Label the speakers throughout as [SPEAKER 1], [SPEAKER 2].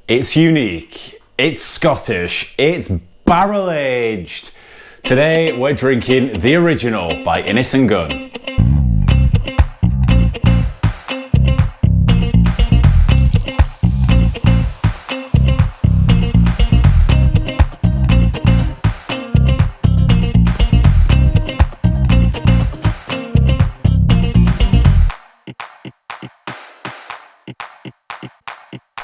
[SPEAKER 1] It's unique, it's Scottish, it's barrel aged. Today we're drinking the original by Innis and Gunn.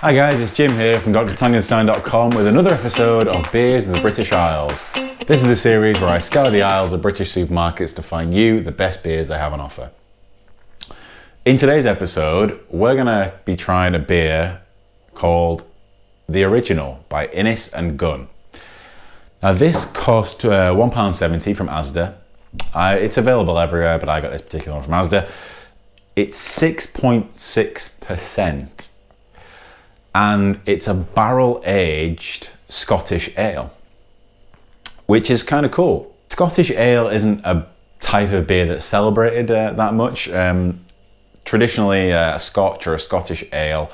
[SPEAKER 1] Hi guys, it's Jim here from drtangenstein.com with another episode of Beers of the British Isles. This is the series where I scour the aisles of British supermarkets to find you the best beers they have on offer. In today's episode, we're going to be trying a beer called The Original by Innis and Gunn. Now this cost £1.70 from Asda. It's available everywhere, but I got this particular one from Asda. It's 6.6%. And it's a barrel-aged Scottish ale, which is kind of cool. Scottish ale isn't a type of beer that's celebrated that much. Traditionally, a Scotch or a Scottish ale,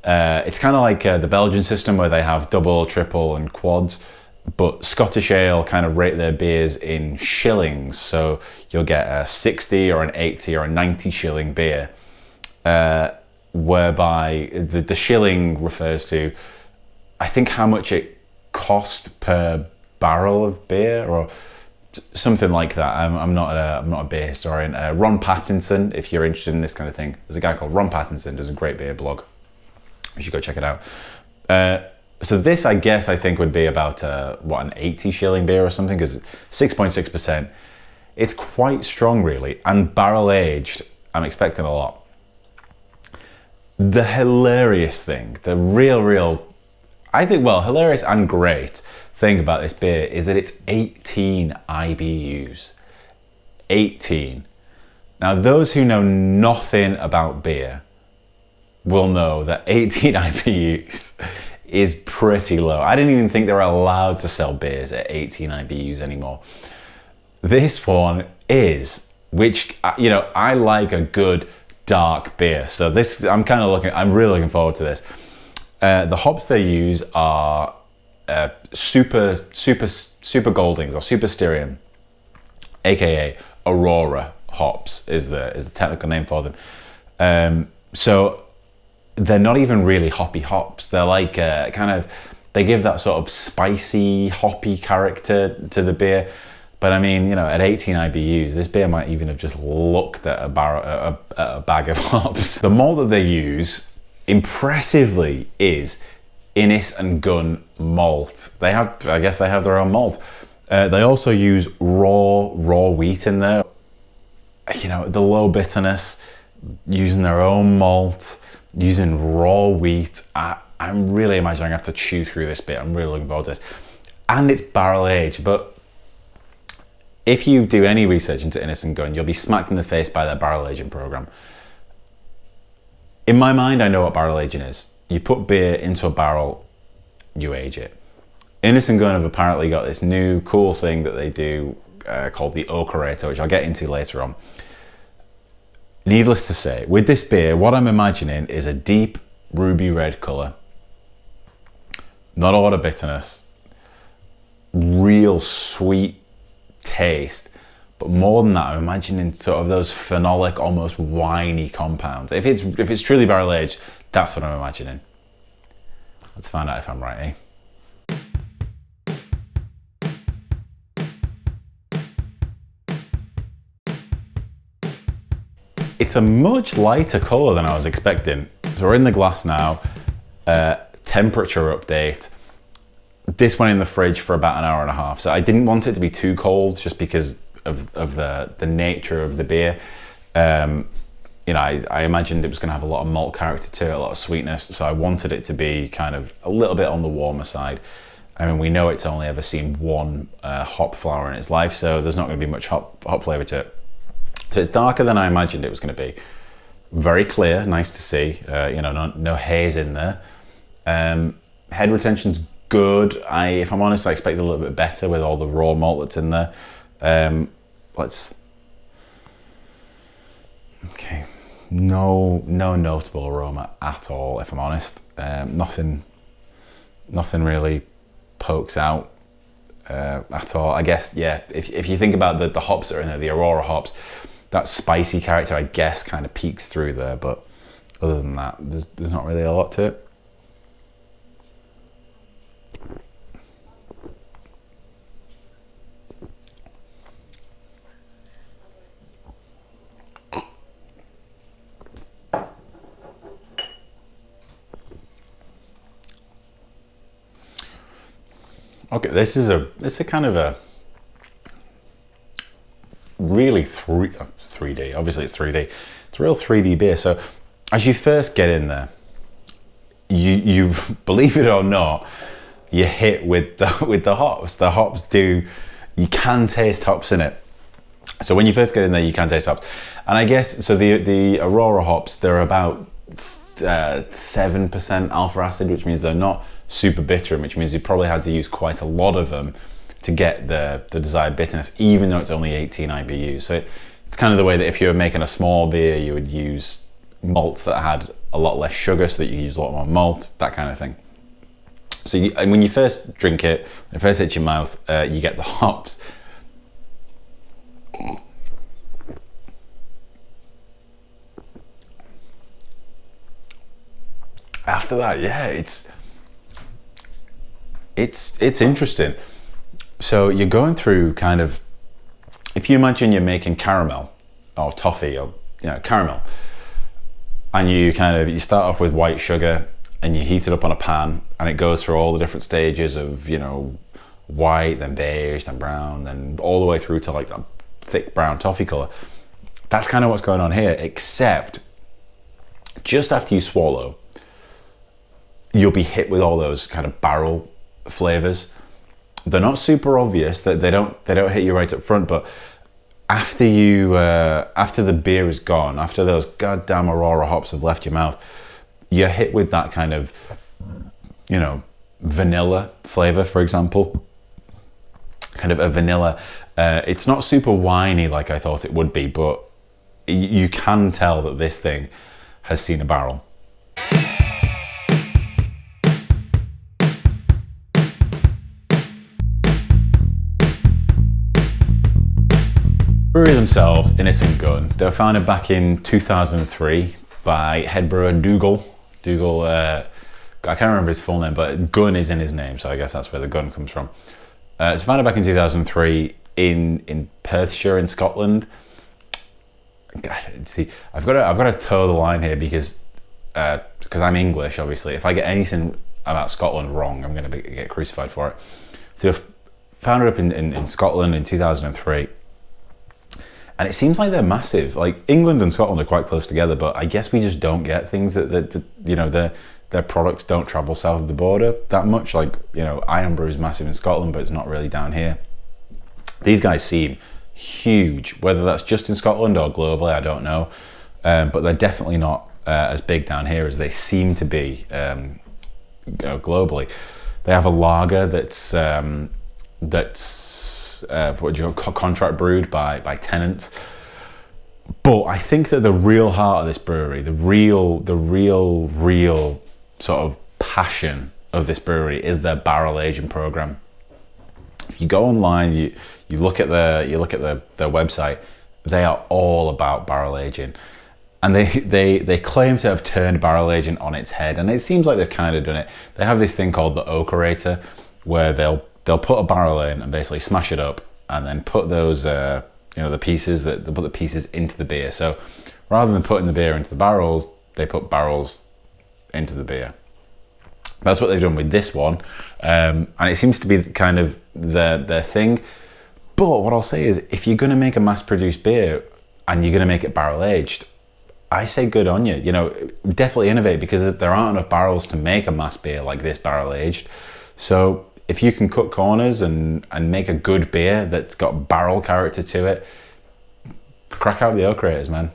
[SPEAKER 1] it's kind of like the Belgian system where they have double, triple and quads, but Scottish ale kind of rate their beers in shillings. So you'll get a 60 or an 80 or a 90 shilling beer. Whereby the shilling refers to, I think, how much it cost per barrel of beer or something like that. I'm not a beer historian. Ron Pattinson, if you're interested in this kind of thing, there's a guy called Ron Pattinson, does a great beer blog. You should go check it out. So this, I guess, I think would be about an 80 shilling beer or something, because 6.6%. It's quite strong, really, and barrel aged. I'm expecting a lot. The hilarious thing, the real, I think, well, hilarious and great thing about this beer is that it's 18 IBUs. 18. Now, those who know nothing about beer will know that 18 IBUs is pretty low. I didn't even think they were allowed to sell beers at 18 IBUs anymore. This one is, which, you know, I like a good dark beer. So this, I'm really looking forward to this. The hops they use are super goldings or super styrian, aka Aurora hops is the technical name for them. So they're not even really hoppy hops. They're like they give that sort of spicy hoppy character to the beer. But I mean, you know, at 18 IBUs, this beer might even have just looked at a bag of hops. The malt that they use, impressively, is Innis and Gunn malt. I guess they have their own malt. They also use raw wheat in there. You know, the low bitterness, using their own malt, using raw wheat. I'm really imagining I have to chew through this bit. I'm really looking forward to this. And it's barrel aged, but if you do any research into Innis and Gunn, you'll be smacked in the face by their barrel aging program. In my mind, I know what barrel aging is. You put beer into a barrel, you age it. Innis and Gunn have apparently got this new cool thing that they do called the Oakerator, which I'll get into later on. Needless to say, with this beer, what I'm imagining is a deep ruby red colour, not a lot of bitterness, real sweet taste, but more than that, I'm imagining sort of those phenolic, almost winey compounds. If it's truly barrel aged, that's what I'm imagining. Let's find out if I'm right, It's a much lighter colour than I was expecting. So we're in the glass now. Temperature update. This went in the fridge for about an hour and a half. So I didn't want it to be too cold just because of the nature of the beer. You know, I imagined it was going to have a lot of malt character to it, a lot of sweetness. So I wanted it to be kind of a little bit on the warmer side. I mean, we know it's only ever seen one hop flower in its life, so there's not going to be much hop flavour to it. So it's darker than I imagined it was going to be. Very clear, nice to see. You know, no haze in there. Head retention's good. If I'm honest, I expect a little bit better with all the raw malt that's in there. Okay, no notable aroma at all, if I'm honest. Nothing Nothing really pokes out at all. I guess, yeah, if you think about the hops that are in there, the Aurora hops, that spicy character, I guess, kind of peeks through there. But other than that, there's not really a lot to it. Okay, this is a kind of a really 3D. Obviously, it's 3D. It's a real 3D beer. So, as you first get in there, you believe it or not, you're hit with the hops. The hops you can taste hops in it. So when you first get in there, you can taste hops, and I guess so. The Aurora hops, they're about 7% alpha acid, which means they're not super bitter, which means you probably had to use quite a lot of them to get the desired bitterness, even though it's only 18 IBUs. So it's kind of the way that if you were making a small beer, you would use malts that had a lot less sugar, so that you use a lot more malt, that kind of thing. So and when you first drink it, when it first hits your mouth, you get the hops. After that, yeah, it's interesting. So you're going through kind of, if you imagine you're making caramel or toffee or caramel, and you start off with white sugar and you heat it up on a pan, and it goes through all the different stages of white, then beige, then brown, then all the way through to like that thick brown toffee color. That's kind of what's going on here, except just after you swallow, you'll be hit with all those kind of barrel flavors. They're not super obvious, that they don't hit you right up front, but after the beer is gone, after those goddamn Aurora hops have left your mouth, you're hit with that kind of vanilla flavor, for example. Kind of a vanilla. It's not super winey like I thought it would be, but you can tell that this thing has seen a barrel. Brewery themselves, Innis and Gunn, they were founded back in 2003 by head brewer Dougal. I can't remember his full name, but Gunn is in his name, so I guess that's where the Gunn comes from. It's founded back in 2003 in Perthshire in Scotland. God, see, I've got to toe the line here because I'm English, obviously. If I get anything about Scotland wrong, I'm going to get crucified for it. So founded up in Scotland in 2003. And it seems like they're massive. Like England and Scotland are quite close together, but I guess we just don't get things that their products don't travel south of the border that much. Like, Iron Brew is massive in Scotland, but it's not really down here. These guys seem huge, whether that's just in Scotland or globally, I don't know. But they're definitely not as big down here as they seem to be globally. They have a lager that's contract brewed by tenants. But I think that the real heart of this brewery, the real sort of passion of this brewery is their barrel aging program. If you go online, you look at their website, they are all about barrel aging. And they claim to have turned barrel aging on its head, and it seems like they've kind of done it. They have this thing called the Oakerator, where they'll put a barrel in and basically smash it up, and then put those the pieces they put the pieces into the beer. So rather than putting the beer into the barrels, they put barrels into the beer. That's what they've done with this one, and it seems to be kind of their thing. But what I'll say is, if you're going to make a mass-produced beer and you're going to make it barrel-aged, I say good on you. Definitely innovate, because there aren't enough barrels to make a mass beer like this barrel-aged. So if you can cut corners and make a good beer that's got barrel character to it, crack out the Oakerators, man.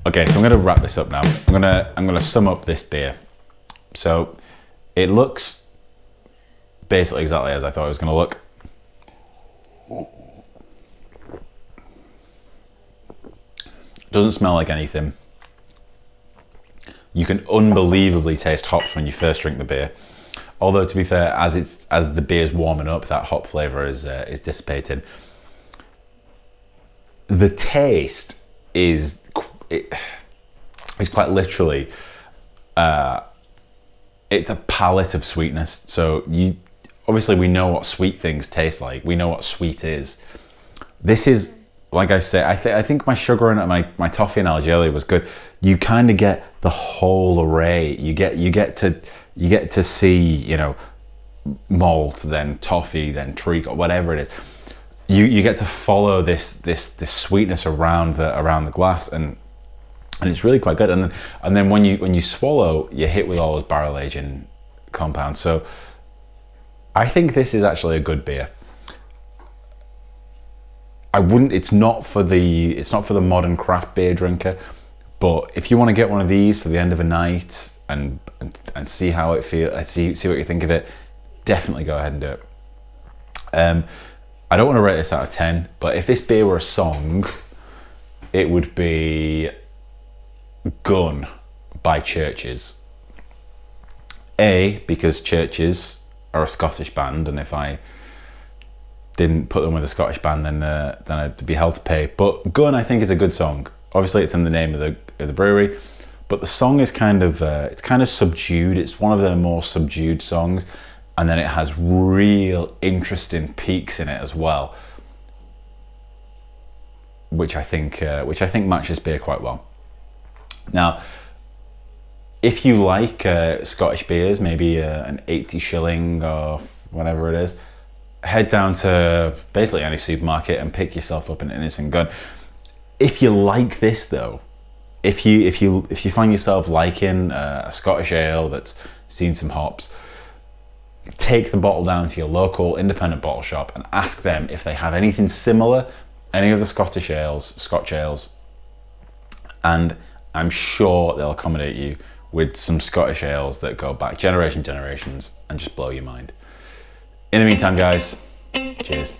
[SPEAKER 1] Okay, so I'm going to wrap this up now. I'm going to sum up this beer. So it looks basically exactly as I thought it was going to look. Doesn't smell like anything. You can unbelievably taste hops when you first drink the beer. Although, to be fair, as the beer's warming up, that hop flavour is dissipated. The taste is quite literally, it's a palette of sweetness. So obviously we know what sweet things taste like. We know what sweet is. This is, like I say, I think my sugar and my toffee analogy earlier was good. You kind of get the whole array. You get to see, you know, malt, then toffee, then treacle, whatever it is. You get to follow this sweetness around the glass, and it's really quite good. And then when you swallow, you're hit with all those barrel aging compounds. So I think this is actually a good beer. It's not for the modern craft beer drinker, but if you want to get one of these for the end of a night and see how it feels, see what you think of it, definitely go ahead and do it. I don't want to rate this out of 10, but if this beer were a song, it would be Gunn by Churches. Because Churches are a Scottish band, and if I didn't put them with a Scottish band, then I'd be held to pay. But Gunn, I think, is a good song. Obviously, it's in the name of the brewery, but the song is kind of subdued. It's one of their more subdued songs, and then it has real interesting peaks in it as well, which I think matches beer quite well. Now, if you like Scottish beers, maybe an 80 shilling or whatever it is, head down to basically any supermarket and pick yourself up an Innis and Gunn. If you like this though, if you find yourself liking a Scottish ale that's seen some hops, take the bottle down to your local independent bottle shop and ask them if they have anything similar, any of the Scotch ales, and I'm sure they'll accommodate you with some Scottish ales that go back generations and just blow your mind. In the meantime, guys, cheers.